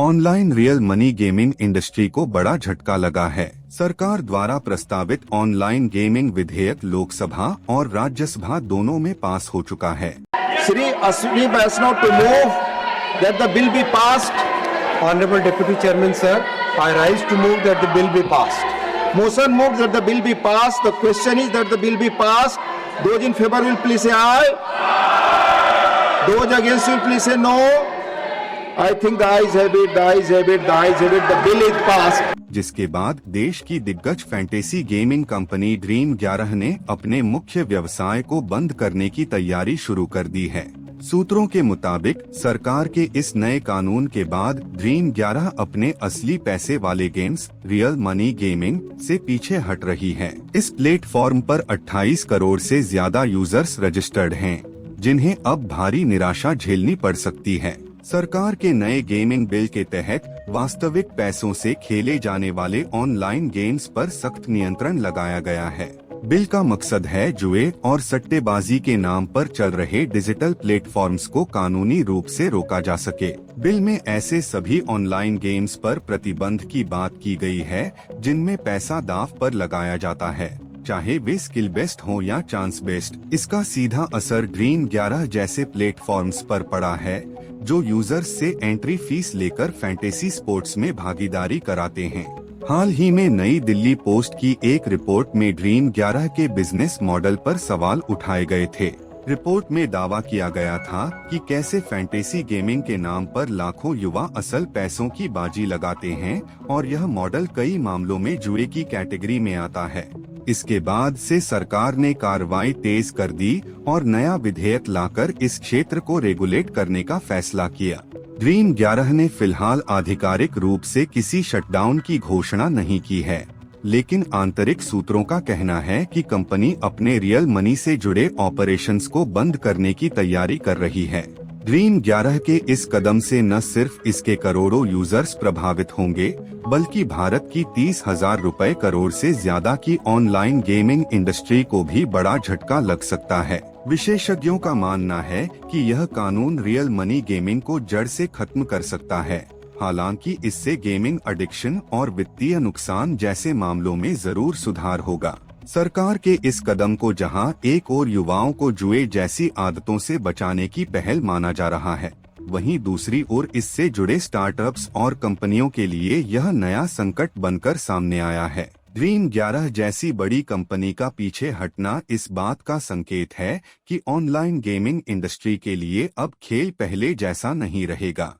Online real money gaming industry को बड़ा झटका लगा है। सरकार द्वारा प्रस्तावित ऑनलाइन गेमिंग विधेयक लोकसभा और राज्यसभा दोनों में पास हो चुका है। Shri Ashwini Vaishnaw to move that the bill be passed. Honorable Deputy Chairman, sir, I rise to move that the bill be passed. Motion moved that the bill be passed. The question is that the bill be passed. Those in favor will please say aye. Those against will please say no. I think the ayes have it, the ayes have it, the ayes have it. The bill is passed. जिसके बाद देश की दिग्गज fantasy gaming company dream 11 ने अपने मुख्य व्यवसाय को बंद करने की तैयारी शुरू कर दी है। सूत्रों के मुताबिक सरकार के इस नए कानून के बाद ड्रीम 11 अपने असली पैसे वाले गेम्स रियल मनी गेमिंग से पीछे हट रही है। इस प्लेटफॉर्म पर 28 करोड़ से ज्यादा यूजर्स रजिस्टर्ड हैं, जिन्हें अब भारी निराशा झेलनी पड़ सकती है। सरकार के नए गेमिंग बिल के तहत वास्तविक पैसों से खेले जाने वाले ऑनलाइन गेम्स पर सख्त नियंत्रण लगाया गया है। बिल का मकसद है जुए और सट्टेबाजी के नाम पर चल रहे डिजिटल प्लेटफॉर्म्स को कानूनी रूप से रोका जा सके। बिल में ऐसे सभी ऑनलाइन गेम्स पर प्रतिबंध की बात की गई है जिनमें पैसा दांव पर लगाया जाता है, चाहे वे स्किल बेस्ड हो या चांस बेस्ड। इसका सीधा असर ड्रीम 11 जैसे प्लेटफॉर्म्स पर पड़ा है, जो यूजर्स से एंट्री फीस लेकर फैंटेसी स्पोर्ट्स में भागीदारी कराते हैं। हाल ही में नई दिल्ली पोस्ट की एक रिपोर्ट में ड्रीम 11 के बिजनेस मॉडल पर सवाल उठाए गए थे। रिपोर्ट में दावा किया गया था कि कैसे फैंटेसी गेमिंग के नाम पर लाखों युवा असल पैसों की बाजी लगाते हैं और यह मॉडल कई मामलों में जुए की कैटेगरी में आता है। इसके बाद से सरकार ने कार्रवाई तेज कर दी और नया विधेयक लाकर इस क्षेत्र को रेगुलेट करने का फैसला किया। ड्रीम 11 ने फिलहाल आधिकारिक रूप से किसी शटडाउन की घोषणा नहीं की है, लेकिन आंतरिक सूत्रों का कहना है कि कंपनी अपने रियल मनी से जुड़े ऑपरेशंस को बंद करने की तैयारी कर रही है। ड्रीम 11 के इस कदम से न सिर्फ इसके करोड़ों यूजर्स प्रभावित होंगे, बल्कि भारत की 30,000 रुपए करोड़ से ज्यादा की ऑनलाइन गेमिंग इंडस्ट्री को भी बड़ा झटका लग सकता है। विशेषज्ञों का मानना है कि यह कानून रियल मनी गेमिंग को जड़ से खत्म कर सकता है। हालांकि इससे गेमिंग एडिक्शन और वित्तीय नुकसान जैसे मामलों में जरूर सुधार होगा। सरकार के इस कदम को जहां एक ओर युवाओं को जुए जैसी आदतों से बचाने की पहल माना जा रहा है, वहीं दूसरी ओर इससे जुड़े स्टार्टअप्स और कंपनियों के लिए यह नया संकट बनकर सामने आया है। ड्रीम 11 जैसी बड़ी कंपनी का पीछे हटना इस बात का संकेत है कि ऑनलाइन गेमिंग इंडस्ट्री के लिए अब खेल पहले जैसा नहीं रहेगा।